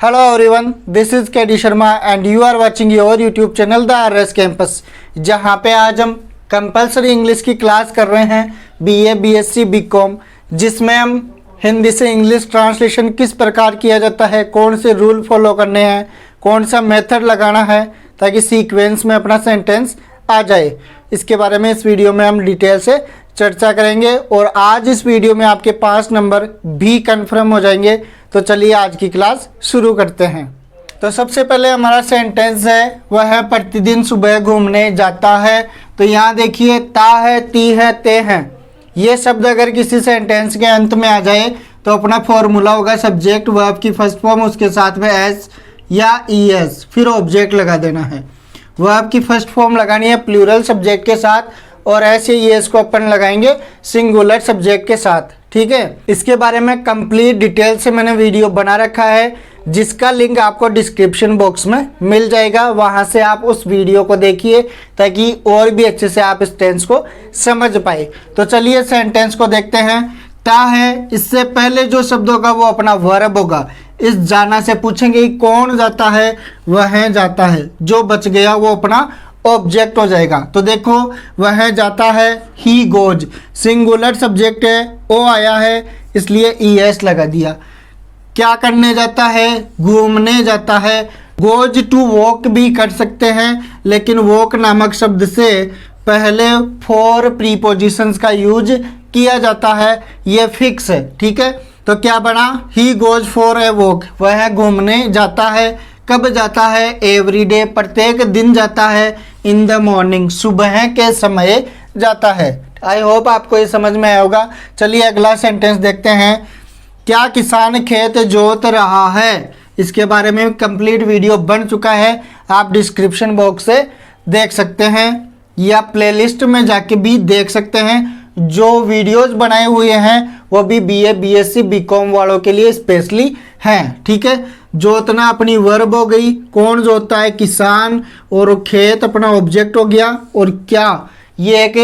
Hello everyone, this is KD Sharma and you are watching your YouTube channel The RS Campus, जहाँ पे आज हम compulsory English की class कर रहे हैं BA, BSc, BCom, जिसमें हम हिंदी से इंग्लिश ट्रांसलेशन किस प्रकार किया जाता है, कौन से रूल फॉलो करने हैं, कौन सा मेथड लगाना है ताकि सीक्वेंस में अपना सेंटेंस आ जाए। इसके बारे में इस वीडियो में हम डिटेल से चर्चा करेंगे और आज इस वीडियो में आपके 5 नंबर भी कंफर्म हो जाएंगे। तो चलिए आज की क्लास शुरू करते हैं। तो सबसे पहले हमारा सेंटेंस है वह है प्रतिदिन सुबह घूमने जाता है। तो यहाँ देखिए ता है, ती है, ते हैं। ये शब्द अगर किसी सेंटेंस के अंत में आ जाए तो अपना फॉर्मूला होगा सब्जेक्ट वर्ब की फर्स्ट फॉर्म, उसके साथ में एस या ई एस, फिर ऑब्जेक्ट लगा देना है। वर्ब की फर्स्ट फॉर्म लगानी है प्लूरल सब्जेक्ट के साथ और ऐसे ई एस को अपन लगाएंगे सिंगुलर सब्जेक्ट के साथ। ठीक है, इसके बारे में कंप्लीट डिटेल से मैंने वीडियो बना रखा है जिसका लिंक आपको डिस्क्रिप्शन बॉक्स में मिल जाएगा। वहां से आप उस वीडियो को देखिए ताकि और भी अच्छे से आप इस टेंस को समझ पाए। तो चलिए सेंटेंस को देखते हैं। ता है, इससे पहले जो शब्द होगा वो अपना वर्ब होगा। इस जाना से पूछेंगे कौन जाता है, वह जाता है। जो बच गया वो अपना ऑब्जेक्ट हो जाएगा। तो देखो वह जाता है, ही गोज, सिंगुलर सब्जेक्ट है, ओ आया है इसलिए ई एस लगा दिया। क्या करने जाता है, घूमने जाता है। गोज टू वॉक भी कर सकते हैं, लेकिन वॉक नामक शब्द से पहले फॉर प्रीपोजिशंस का यूज किया जाता है, ये फिक्स है। ठीक है, तो क्या बना, he goes for a walk, वह घूमने जाता है। कब जाता है, एवरीडे, प्रत्येक दिन जाता है। इन द मॉर्निंग, सुबह के समय जाता है। आई होप आपको ये समझ में आया होगा। चलिए अगला सेंटेंस देखते हैं। क्या किसान खेत जोत रहा है, इसके बारे में कंप्लीट वीडियो बन चुका है, आप डिस्क्रिप्शन बॉक्स से देख सकते हैं या प्लेलिस्ट में जाके भी देख सकते हैं। जो वीडियोस बनाए हुए हैं वो भी BA, BSc, BCom वालों के लिए स्पेशली हैं। ठीक है, जोतना अपनी वर्ब हो गई, कौन जोतता है, किसान, और खेत अपना ऑब्जेक्ट हो गया, और क्या ये एक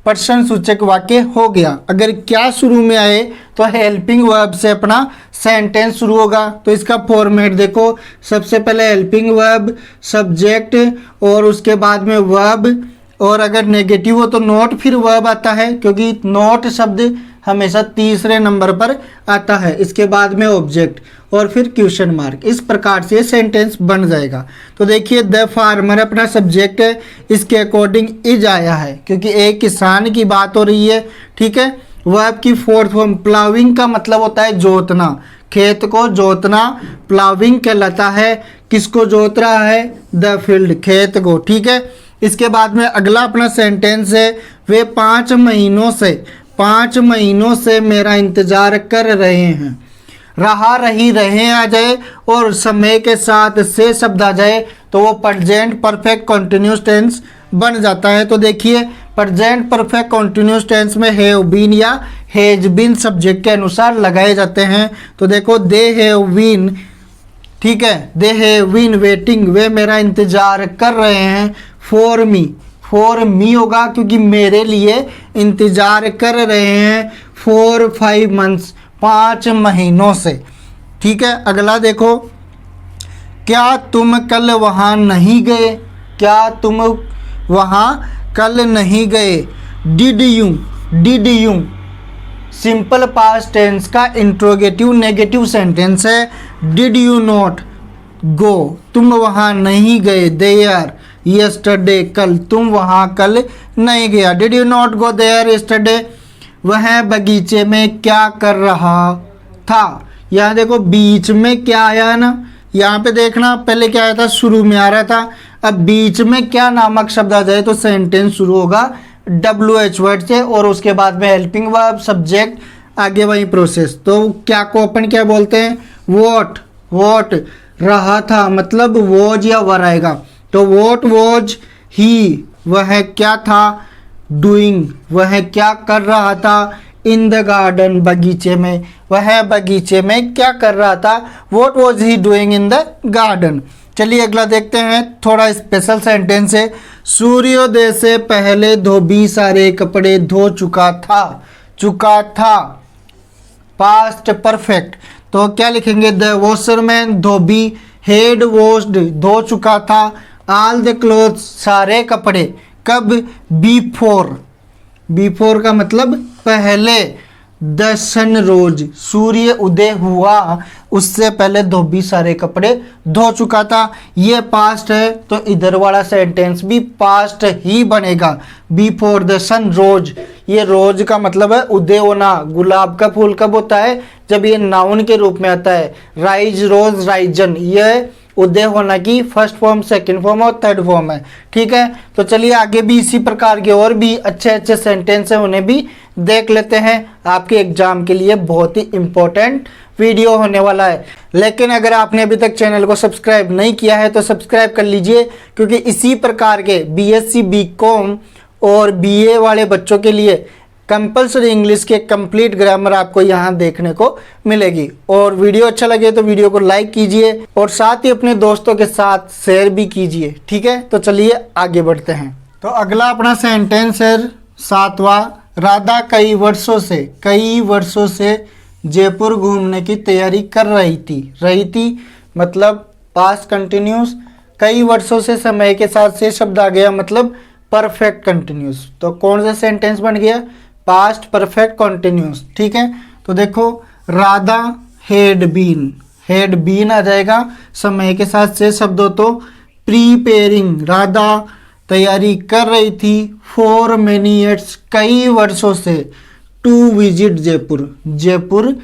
पर्सन सूचक वाक्य हो गया। अगर क्या शुरू में आए तो हेल्पिंग वर्ब से अपना सेंटेंस शुरू होगा। तो इसका फॉर्मेट देखो, सबसे पहले हेल्पिंग वर्ब, सब्जेक्ट और उसके बाद में वर्ब, और अगर नेगेटिव हो तो नॉट, फिर वर्ब आता है क्योंकि नॉट शब्द हमेशा तीसरे नंबर पर आता है। इसके बाद में ऑब्जेक्ट और फिर क्वेश्चन मार्क। इस प्रकार से सेंटेंस बन जाएगा। तो देखिए द फार्मर अपना सब्जेक्ट है, इसके अकॉर्डिंग इज आया है क्योंकि एक किसान की बात हो रही है। ठीक है, वर्ब की फोर्थ फॉर्म प्लाविंग का मतलब होता है जोतना, खेत को जोतना प्लाविंग कहलाता है। किसको जोत रहा है, द फील्ड, खेत को। ठीक है, इसके बाद में अगला अपना सेंटेंस है वे 5 महीनों से मेरा इंतजार कर रहे हैं। रहा, रही, रहे आ जाए और समय के साथ से शब्द आ जाए तो वो प्रेजेंट परफेक्ट कंटिन्यूस टेंस बन जाता है। तो देखिए प्रेजेंट परफेक्ट कंटिन्यूस टेंस में हैव बीन या हैज बीन सब्जेक्ट के अनुसार लगाए जाते हैं। तो देखो दे हैव बीन, ठीक है, दे हैव बीन वेटिंग, वे मेरा इंतजार कर रहे हैं। फॉर मी होगा क्योंकि मेरे लिए इंतजार कर रहे हैं। 4-5 मंथ्स, 5 महीनों से। ठीक है, अगला देखो, क्या तुम कल वहाँ नहीं गए, क्या तुम वहाँ कल नहीं गए। Did you simple past tense का इंट्रोगेटिव नेगेटिव सेंटेंस है। डिड यू नॉट गो, तुम वहाँ नहीं गए। देयर यस्टरडे, कल, तुम वहाँ कल नहीं गया। Did you not go there yesterday. वह बगीचे में क्या कर रहा था। यहाँ देखो बीच में क्या आया है ना, यहाँ पे देखना पहले क्या आया था, शुरू में आ रहा था। अब बीच में क्या नामक शब्द आ जाए तो सेंटेंस शुरू होगा WH वर्ड से और उसके बाद में हेल्पिंग वर्ब, सब्जेक्ट, आगे वही प्रोसेस। तो क्या को अपन क्या बोलते हैं, वॉट रहा था, मतलब वॉज या वर आएगा। तो वॉट वॉज ही, वह क्या था, डूइंग, वह क्या कर रहा था, इन द गार्डन, बगीचे में, वह बगीचे में क्या कर रहा था। What was he doing in the garden. चलिए अगला देखते हैं, थोड़ा स्पेशल सेंटेंस है। सूर्योदय से पहले धोबी सारे कपड़े धो चुका था। Past perfect. तो क्या लिखेंगे, the washerman Dhobi head washed धो चुका था, ऑल द क्लोथ्स सारे कपड़े, कब, बिफोर, बिफोर का मतलब पहले, द सन रोज सूर्य उदय हुआ उससे पहले धोबी सारे कपड़े धो चुका था। ये पास्ट है तो इधर वाला सेंटेंस भी पास्ट ही बनेगा, बिफोर द सन रोज। ये रोज का मतलब है उदय होना। गुलाब का फूल कब होता है, जब ये नाउन के रूप में आता है। राइज रोज राइजन, ये उदय होना की फर्स्ट फॉर्म, सेकंड फॉर्म और थर्ड फॉर्म है। ठीक है, तो चलिए आगे भी इसी प्रकार के और भी अच्छे अच्छे सेंटेंस है, उन्हें भी देख लेते हैं। आपके एग्जाम के लिए बहुत ही इंपॉर्टेंट वीडियो होने वाला है। लेकिन अगर आपने अभी तक चैनल को सब्सक्राइब नहीं किया है तो सब्सक्राइब कर लीजिए, क्योंकि इसी प्रकार के बीएससी बीकॉम और बीए वाले बच्चों के लिए कंपलसरी इंग्लिश के कंप्लीट ग्रामर आपको यहाँ देखने को मिलेगी। और वीडियो अच्छा लगे तो वीडियो को लाइक कीजिए और साथ ही अपने दोस्तों के साथ शेयर भी कीजिए। ठीक है, तो चलिए आगे बढ़ते हैं। तो अगला अपना सेंटेंस है 7वां, राधा कई वर्षों से जयपुर घूमने की तैयारी कर रही थी मतलब पास्ट कंटिन्यूस। कई वर्षों से समय के साथ से शब्द आ गया मतलब परफेक्ट कंटिन्यूस। तो कौन सा सेंटेंस बन गया, पास्ट परफेक्ट कंटिन्यूस। ठीक है, तो देखो राधा हैड बीन आ जाएगा, समय के साथ से शब्द हो तो प्रीपेयरिंग, राधा तैयारी कर रही थी, फॉर मेनी ईयर्स कई वर्षों से, टू विजिट जयपुर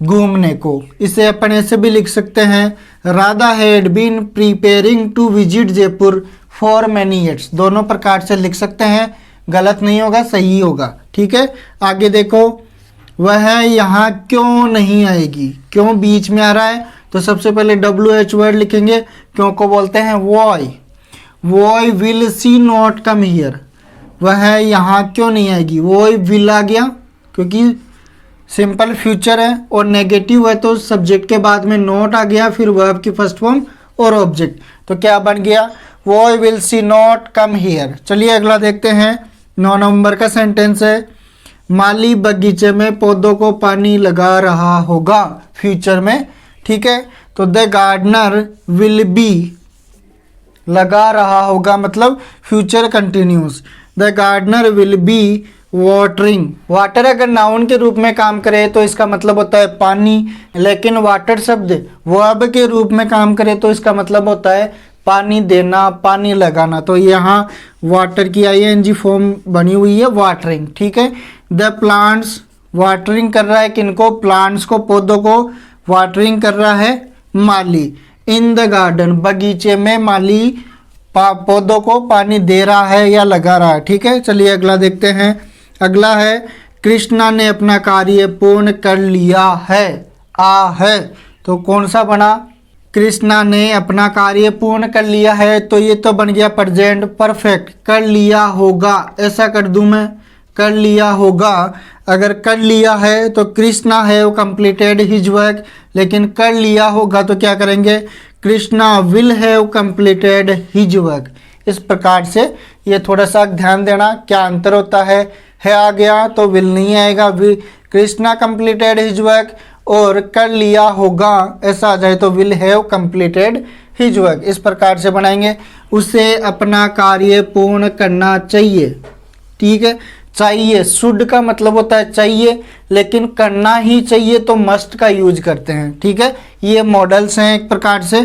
घूमने को। इसे अपन ऐसे भी लिख सकते हैं, Radha had been preparing to visit Jaipur for many years. दोनों प्रकार से लिख सकते हैं, गलत नहीं होगा, सही होगा। ठीक है, आगे देखो, वह यहाँ क्यों नहीं आएगी, क्यों बीच में आ रहा है तो सबसे पहले WH वर्ड लिखेंगे, क्यों को बोलते हैं why will she not come here. वह यहाँ क्यों नहीं आएगी, वॉय विल आ गया क्योंकि सिंपल फ्यूचर है, और नेगेटिव है तो सब्जेक्ट के बाद में नॉट आ गया, फिर वर्ब की फर्स्ट फॉर्म और ऑब्जेक्ट, तो क्या बन गया, why will she not come here. चलिए अगला देखते हैं, 9 नंबर का सेंटेंस है, माली बगीचे में पौधों को पानी लगा रहा होगा फ्यूचर में। ठीक है, तो द गार्डनर विल बी, लगा रहा होगा मतलब future continuous, the gardener will be watering. Water अगर नाउन के रूप में काम करे तो इसका मतलब होता है पानी, लेकिन वाटर शब्द वर्ब के रूप में काम करे तो इसका मतलब होता है पानी देना, पानी लगाना। तो यहाँ वाटर की ING फॉर्म बनी हुई है, वाटरिंग। ठीक है, द प्लांट्स, वाटरिंग कर रहा है किनको, प्लांट्स को, पौधों को वाटरिंग कर रहा है माली। इन द गार्डन, बगीचे में माली पौधों को पानी दे रहा है या लगा रहा है। ठीक है, चलिए अगला देखते हैं। अगला है, कृष्णा ने अपना कार्य पूर्ण कर लिया है। तो कौन सा बना, कृष्णा ने अपना कार्य पूर्ण कर लिया है, तो ये तो बन गया प्रेजेंट परफेक्ट। कर लिया होगा, ऐसा कर दूं मैं, कर लिया होगा। अगर कर लिया है तो Krishna have completed his work, लेकिन कर लिया होगा तो क्या करेंगे, Krishna will have completed his work. इस प्रकार से ये थोड़ा सा ध्यान देना क्या अंतर होता है आ गया तो विल नहीं आएगा, कृष्णा कंप्लीटेड हिज वर्क, और कर लिया होगा ऐसा आ जाए तो will have completed his work. इस प्रकार से बनाएंगे, उसे अपना कार्य पूर्ण करना चाहिए। ठीक है, चाहिए, शुड का मतलब होता है चाहिए, लेकिन करना ही चाहिए तो मस्ट का यूज करते हैं। ठीक है, ये मॉडल्स हैं एक प्रकार से,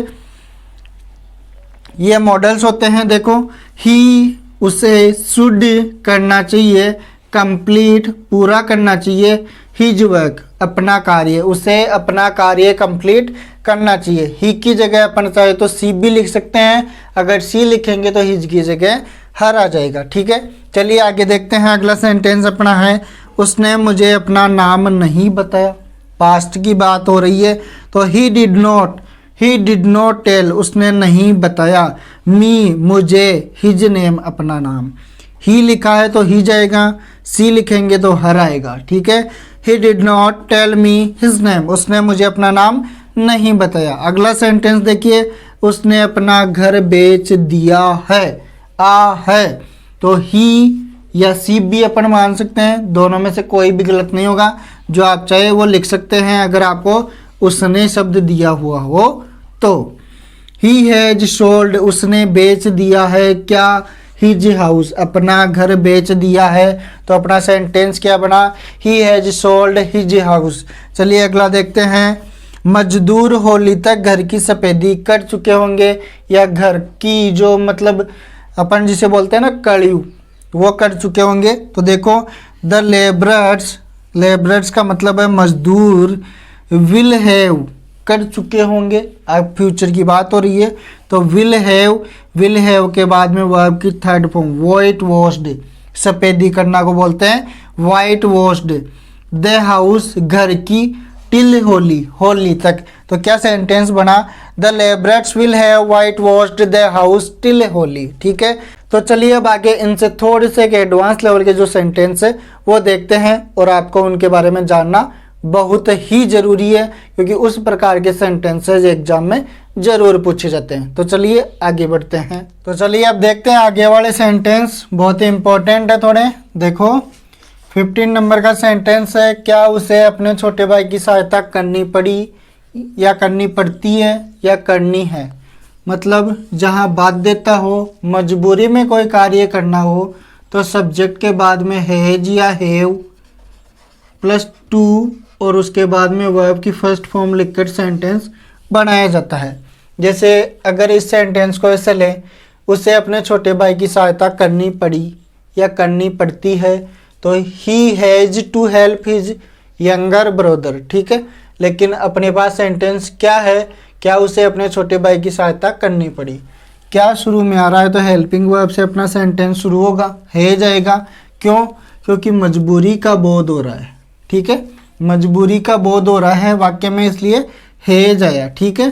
ये मॉडल्स होते हैं। देखो, ही, उसे शुड करना चाहिए, कंप्लीट पूरा करना चाहिए, हिज वर्क अपना कार्य, उसे अपना कार्य कंप्लीट करना चाहिए। ही की जगह अपन चाहे तो सी भी लिख सकते हैं, अगर सी लिखेंगे तो हिज की जगह हर आ जाएगा। ठीक है, चलिए आगे देखते हैं। अगला सेंटेंस अपना है, उसने मुझे अपना नाम नहीं बताया। पास्ट की बात हो रही है तो ही डिड नॉट टेल, उसने नहीं बताया, मी, मुझे, हिज नेम अपना नाम। ही लिखा है तो ही जाएगा, सी लिखेंगे तो हर आएगा। ठीक है, he did not tell me his name, उसने मुझे अपना नाम नहीं बताया। अगला सेंटेंस देखिए, उसने अपना घर बेच दिया है। तो ही या सी भी अपन मान सकते हैं, दोनों में से कोई भी गलत नहीं होगा, जो आप चाहे वो लिख सकते हैं अगर आपको उसने शब्द दिया हुआ हो तो। ही हैज सोल्ड, उसने बेच दिया है क्या हिज हाउस, अपना घर बेच दिया है। तो अपना सेंटेंस क्या बना, he has sold his house. चलिए अगला देखते हैं। मजदूर होली तक घर की सफेदी कर चुके होंगे, या घर की जो मतलब अपन जिसे बोलते हैं ना कड़ियों, वो कर चुके होंगे। तो देखो द लेबरर्स, लेबरर्स का मतलब है मजदूर, विल हैव कर चुके होंगे, अब फ्यूचर की बात हो रही है। तो विल हैव के बाद में वर्ब की थर्ड फॉर्म वाइट वॉश्ड, सफेदी करना को बोलते हैं वाइट वॉश्ड। द हाउस, घर की, टिल होली, होली तक। तो क्या सेंटेंस बना, the labourers will have white washed the house till Holi. ठीक है, तो चलिए अब आगे इनसे थोड़े से एडवांस लेवल के जो सेंटेंस है वो देखते हैं, और आपको उनके बारे में जानना बहुत ही जरूरी है, क्योंकि उस प्रकार के सेंटेंसेस एग्जाम में जरूर पूछे जाते हैं। तो चलिए आगे बढ़ते हैं। तो चलिए अब देखते हैं आगे वाले सेंटेंस, बहुत ही इंपॉर्टेंट है थोड़े। देखो 15 नंबर का सेंटेंस है, क्या उसे अपने छोटे भाई की सहायता करनी पड़ी, या करनी पड़ती है, या करनी है। मतलब जहाँ बाध्यता हो, मजबूरी में कोई कार्य करना हो, तो सब्जेक्ट के बाद में हैज या हैव प्लस टू और उसके बाद में वर्ब की फर्स्ट फॉर्म लिखकर सेंटेंस बनाया जाता है। जैसे अगर इस सेंटेंस को ऐसे लें, उसे अपने छोटे भाई की सहायता करनी पड़ी या करनी पड़ती है, तो he has to help his younger brother. ठीक है, लेकिन अपने पास सेंटेंस क्या है, क्या उसे अपने छोटे भाई की सहायता करनी पड़ी। क्या शुरू में आ रहा है, तो हेल्पिंग वर्ब से अपना सेंटेंस शुरू होगा, हैज आएगा। क्यों, क्योंकि मजबूरी का बोध हो रहा है। ठीक है, मजबूरी का बोध हो रहा है वाक्य में, इसलिए हैज आया। ठीक है,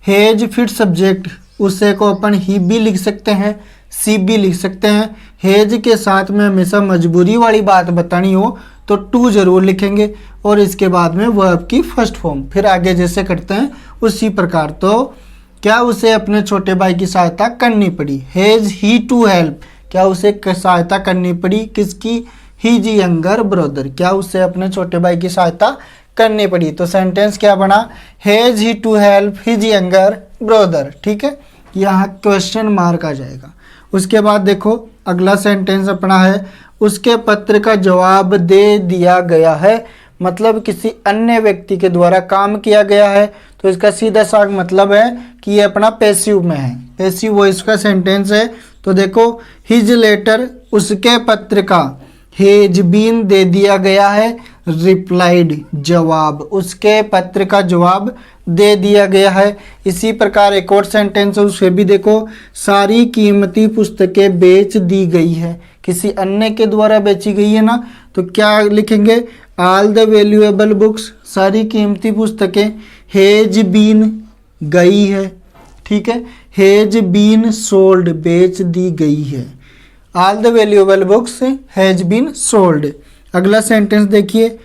हैज फिर सब्जेक्ट, उसे को अपन ही भी लिख सकते हैं, सी भी लिख सकते हैं। हैज के साथ में हमेशा मजबूरी वाली बात बतानी हो तो टू जरूर लिखेंगे, और इसके बाद में वर्ब की फर्स्ट फॉर्म, फिर आगे जैसे करते हैं उसी प्रकार। तो क्या उसे अपने छोटे भाई की सहायता करनी पड़ी, हैज ही टू हेल्प, क्या उसे सहायता करनी पड़ी किसकी, हिज यंगर ब्रदर, क्या उसे अपने छोटे भाई की सहायता करनी पड़ी। तो सेंटेंस क्या बना, has he to help his younger brother. ठीक है, यहाँ क्वेश्चन मार्क आ जाएगा। उसके बाद देखो अगला सेंटेंस अपना है, उसके पत्र का जवाब दे दिया गया है। मतलब किसी अन्य व्यक्ति के द्वारा काम किया गया है, तो इसका सीधा सा मतलब है कि ये अपना पैसिव में है, पैसिव वॉइस का सेंटेंस है। तो देखो हिज लेटर, उसके पत्र का, हैज बीन दे दिया गया है, रिप्लाइड जवाब, उसके पत्र का जवाब दे दिया गया है। इसी प्रकार एक और सेंटेंस है, उसे भी देखो, सारी कीमती पुस्तकें बेच दी गई है, किसी अन्य के द्वारा बेची गई है ना, तो क्या लिखेंगे, ऑल द वैल्यूएबल बुक्स, सारी कीमती पुस्तकें, हैज बीन गई है। ठीक है, हैज बीन सोल्ड, बेच दी गई है। All the valuable books has been sold. अगला सेंटेंस देखिए,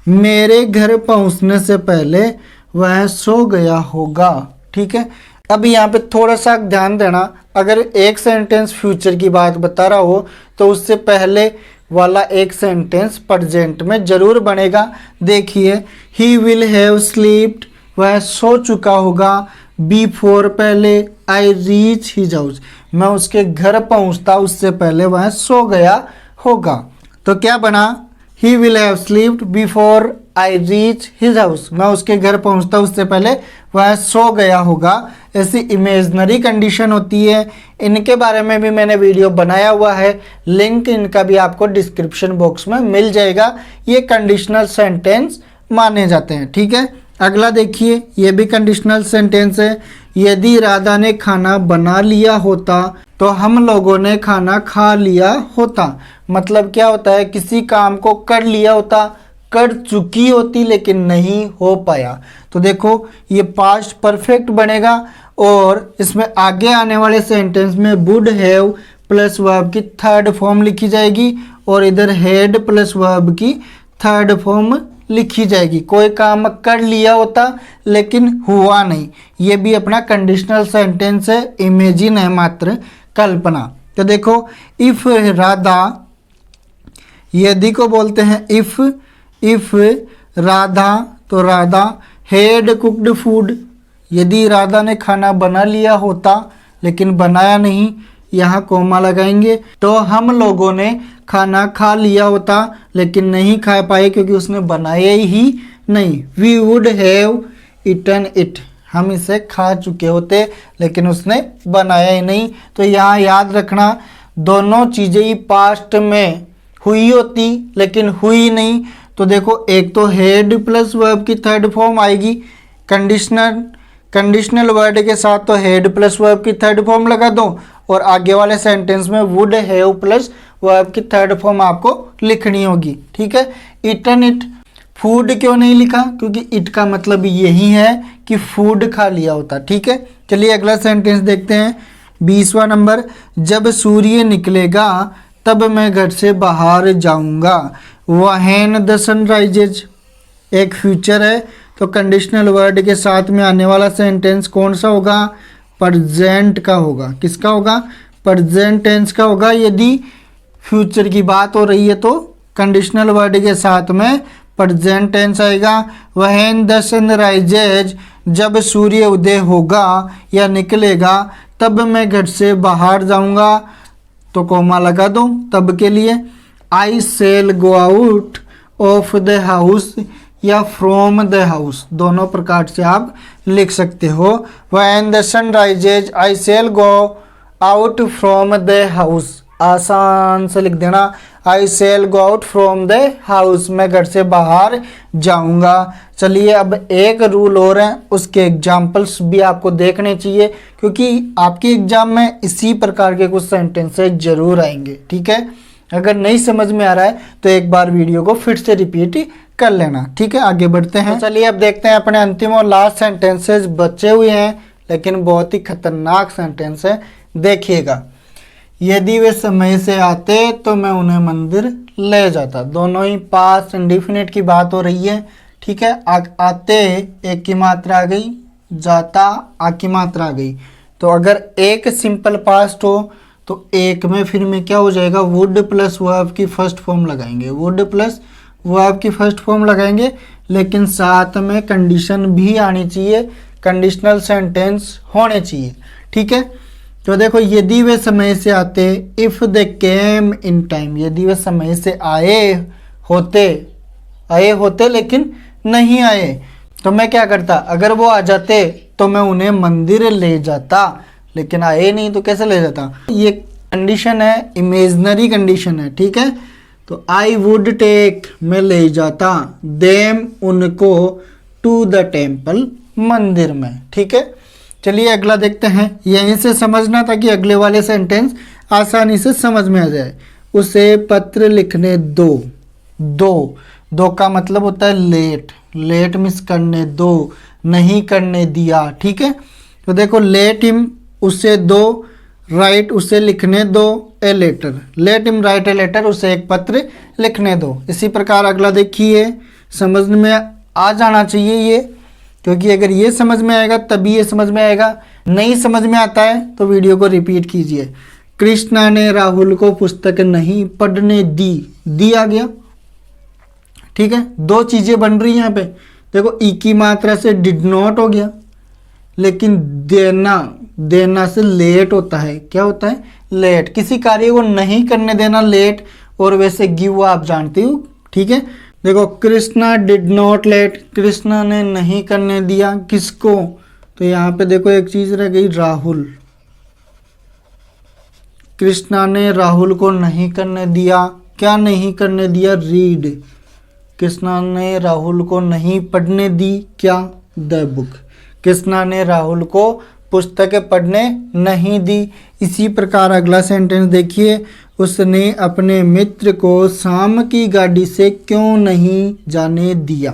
मेरे घर पहुंचने से पहले वह सो गया होगा। ठीक है, अब यहाँ पे थोड़ा सा ध्यान देना, अगर एक सेंटेंस फ्यूचर की बात बता रहा हो तो उससे पहले वाला एक सेंटेंस प्रेजेंट में जरूर बनेगा। देखिए, ही विल हैव स्लीप्ड, वह सो चुका होगा, बिफोर पहले, आई रीच हिज हाउस, मैं उसके घर पहुंचता उससे पहले वह सो गया होगा। तो क्या बना, he will have slept before I reach his house, मैं उसके घर पहुंचता उससे पहले वह सो गया होगा। ऐसी इमेजनरी कंडीशन होती है, इनके बारे में भी मैंने वीडियो बनाया हुआ है, लिंक इनका भी आपको डिस्क्रिप्शन बॉक्स में मिल जाएगा। ये कंडीशनल सेंटेंस माने जाते हैं। ठीक है, अगला देखिए, ये भी कंडीशनल सेंटेंस है, यदि राधा ने खाना बना लिया होता तो हम लोगों ने खाना खा लिया होता। मतलब क्या होता है, किसी काम को कर लिया होता, कर चुकी होती लेकिन नहीं हो पाया। तो देखो ये पास्ट परफेक्ट बनेगा, और इसमें आगे आने वाले सेंटेंस में वुड हैव प्लस वर्ब की थर्ड फॉर्म लिखी जाएगी, और इधर हैड प्लस वर्ब की थर्ड फॉर्म लिखी जाएगी। कोई काम कर लिया होता लेकिन हुआ नहीं, ये भी अपना कंडीशनल सेंटेंस है, इमेजिन है मात्र, कल्पना। तो देखो इफ राधा, यदि को बोलते हैं इफ, इफ राधा, तो राधा हैड कुक्ड फूड, यदि राधा ने खाना बना लिया होता लेकिन बनाया नहीं, यहाँ कोमा लगाएंगे। तो हम लोगों ने खाना खा लिया होता लेकिन नहीं खा पाए क्योंकि उसने बनाया ही नहीं। We would have eaten it, हम इसे खा चुके होते लेकिन उसने बनाया ही नहीं। तो यहाँ याद रखना दोनों चीज़ें ही पास्ट में हुई होती लेकिन हुई नहीं। तो देखो एक तो हैड प्लस वर्ब की थर्ड फॉर्म आएगी, कंडीशनल वर्ड के साथ तो हैड प्लस वर्ब की थर्ड फॉर्म लगा दो, और आगे वाले सेंटेंस में वुड हैव प्लस वर्ब की थर्ड फॉर्म आपको लिखनी होगी। ठीक है। ईटन इट, फूड क्यों नहीं लिखा? क्योंकि इट का मतलब यही है कि फूड खा लिया होता। ठीक है। चलिए अगला सेंटेंस देखते हैं, 20वां नंबर। जब सूर्य निकलेगा तब मैं घर से बाहर जाऊंगा। व्हेन द सन राइजेज, एक फ्यूचर है तो कंडीशनल वर्ड के साथ में आने वाला सेंटेंस कौन सा होगा? प्रेजेंट का होगा। किसका होगा? प्रेजेंट टेंस का होगा। यदि फ्यूचर की बात हो रही है तो कंडीशनल वर्ड के साथ में प्रेजेंट टेंस आएगा। व्हेन द सन राइजेज, जब सूर्य उदय होगा या निकलेगा तब मैं घर से बाहर जाऊंगा, तो कोमा लगा दो तब के लिए। I shall go out of the house या फ्रॉम द हाउस, दोनों प्रकार से आप लिख सकते हो। When the sun rises I shall go out from the house, आसान से लिख देना, I shall go out from the house, मैं घर से बाहर जाऊंगा। चलिए अब एक रूल और है, उसके एग्जाम्पल्स भी आपको देखने चाहिए क्योंकि आपके एग्जाम में इसी प्रकार के कुछ सेंटेंसेस जरूर आएंगे। ठीक है। अगर नहीं समझ में आ रहा है तो एक बार वीडियो को फिर से रिपीट कर लेना। ठीक है। आगे बढ़ते हैं। तो चलिए अब देखते हैं अपने अंतिम और लास्ट सेंटेंसेस बचे हुए हैं लेकिन बहुत ही खतरनाक सेंटेंस है, देखिएगा। यदि वे समय से आते तो मैं उन्हें मंदिर ले जाता, दोनों ही पास्ट इंडेफिनिट की बात हो रही है। ठीक है। आते एक की मात्रा आ गई, जाता आ की मात्रा आ गई। तो अगर एक सिंपल पास्ट हो तो एक में फिर में क्या हो जाएगा? वुड प्लस वर्ब की फर्स्ट फॉर्म लगाएंगे, वुड प्लस वर्ब की फर्स्ट फॉर्म लगाएंगे, लेकिन साथ में कंडीशन भी आनी चाहिए, कंडीशनल सेंटेंस होने चाहिए। ठीक है। तो देखो यदि वे समय से आते, if they came in time, यदि वे समय से आए होते लेकिन नहीं आए तो मैं क्या करता? अगर वो आ जाते तो मैं उन्हें मंदिर ले जाता, लेकिन आए नहीं तो कैसे ले जाता? ये कंडीशन है, इमेजिनरी कंडीशन है। ठीक है। तो आई वुड टेक, मैं ले जाता, देम उनको, टू द टेम्पल, मंदिर में। ठीक है। चलिए अगला देखते हैं, यहीं से समझना ताकि अगले वाले सेंटेंस आसानी से समझ में आ जाए। उसे पत्र लिखने दो, दो का मतलब होता है लेट, लेट मिस करने दो, नहीं करने दिया। ठीक है। तो देखो लेट हिम, उसे दो, राइट उसे लिखने दो a letter, let him write a letter, उसे एक पत्र लिखने दो। इसी प्रकार अगला देखिए, समझ में आ जाना चाहिए ये, क्योंकि अगर ये समझ में आएगा तभी ये समझ में आएगा, नहीं समझ में आता है तो वीडियो को रिपीट कीजिए। कृष्णा ने राहुल को पुस्तक नहीं पढ़ने दी आ गया। ठीक है। दो चीजें बन रही हैं यहाँ पे, देखो ई की मात्रा से डिड नॉट हो गया, लेकिन देना से लेट होता है। क्या होता है? लेट, किसी कार्य को नहीं करने देना लेट, और वैसे गिव आप जानती हो। ठीक है। देखो Krishna did not let, Krishna ने नहीं करने दिया किसको? तो यहाँ पे देखो एक चीज रह गई, राहुल। कृष्णा ने राहुल को नहीं करने दिया, क्या नहीं करने दिया? रीड। कृष्णा ने राहुल को नहीं पढ़ने दी, क्या? The book. कृष्णा ने राहुल को पुस्तकें पढ़ने नहीं दी। इसी प्रकार अगला सेंटेंस देखिए, उसने अपने मित्र को शाम की गाड़ी से क्यों नहीं जाने दिया।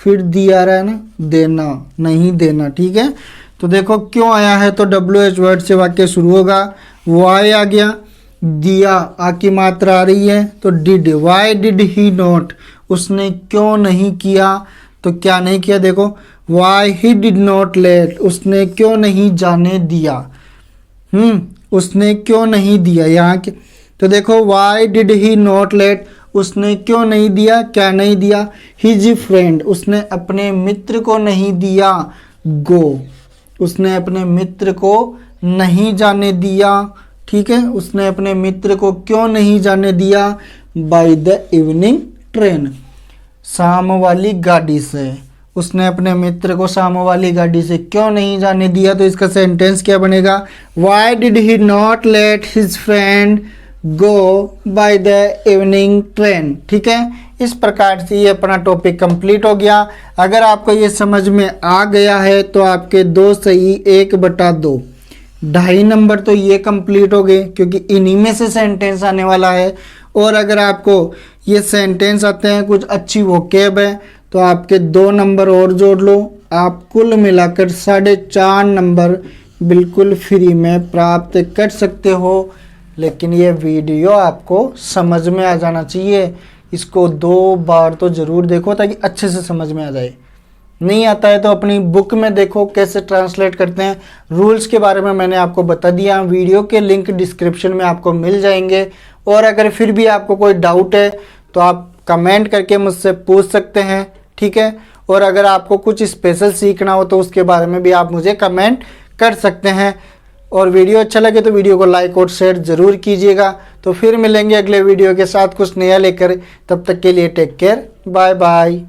फिर दिया रहा है ना, देना नहीं देना। ठीक है। तो देखो क्यों आया है तो WH वर्ड से वाक्य शुरू होगा, वाई आ गया, दिया आ की मात्रा आ रही है तो did, why did he not, उसने क्यों नहीं किया, तो क्या नहीं किया? देखो why he did not let, उसने क्यों नहीं जाने दिया। उसने क्यों नहीं दिया यहाँ के, तो देखो why did he not let, उसने क्यों नहीं दिया, क्या नहीं दिया, हिज फ्रेंड, उसने अपने मित्र को नहीं दिया, गो, उसने अपने मित्र को नहीं जाने दिया, ठीक है। उसने अपने मित्र को क्यों नहीं जाने दिया, बाय द इवनिंग ट्रेन, शाम वाली गाड़ी से, उसने अपने मित्र को शाम वाली गाड़ी से क्यों नहीं जाने दिया। तो इसका सेंटेंस क्या बनेगा, why did he not let his friend go by the evening train, ठीक है। इस प्रकार से ये अपना टॉपिक कंप्लीट हो गया। अगर आपको ये समझ में आ गया है तो आपके 2 सही 1/2, 2.5 नंबर तो ये कंप्लीट हो गए, क्योंकि इन्हीं में से सेंटेंस आने वाला है। और अगर आपको ये सेंटेंस आते हैं, कुछ अच्छी वोकैब है, तो आपके 2 नंबर और जोड़ लो। आप कुल मिलाकर 4.5 नंबर बिल्कुल फ्री में प्राप्त कर सकते हो। लेकिन ये वीडियो आपको समझ में आ जाना चाहिए, इसको 2 बार तो ज़रूर देखो ताकि अच्छे से समझ में आ जाए। नहीं आता है तो अपनी बुक में देखो कैसे ट्रांसलेट करते हैं। रूल्स के बारे में मैंने आपको बता दिया, वीडियो के लिंक डिस्क्रिप्शन में आपको मिल जाएंगे। और अगर फिर भी आपको कोई डाउट है तो आप कमेंट करके मुझसे पूछ सकते हैं, ठीक है। और अगर आपको कुछ स्पेशल सीखना हो तो उसके बारे में भी आप मुझे कमेंट कर सकते हैं। और वीडियो अच्छा लगे तो वीडियो को लाइक और शेयर ज़रूर कीजिएगा। तो फिर मिलेंगे अगले वीडियो के साथ कुछ नया लेकर, तब तक के लिए टेक केयर, बाय बाय।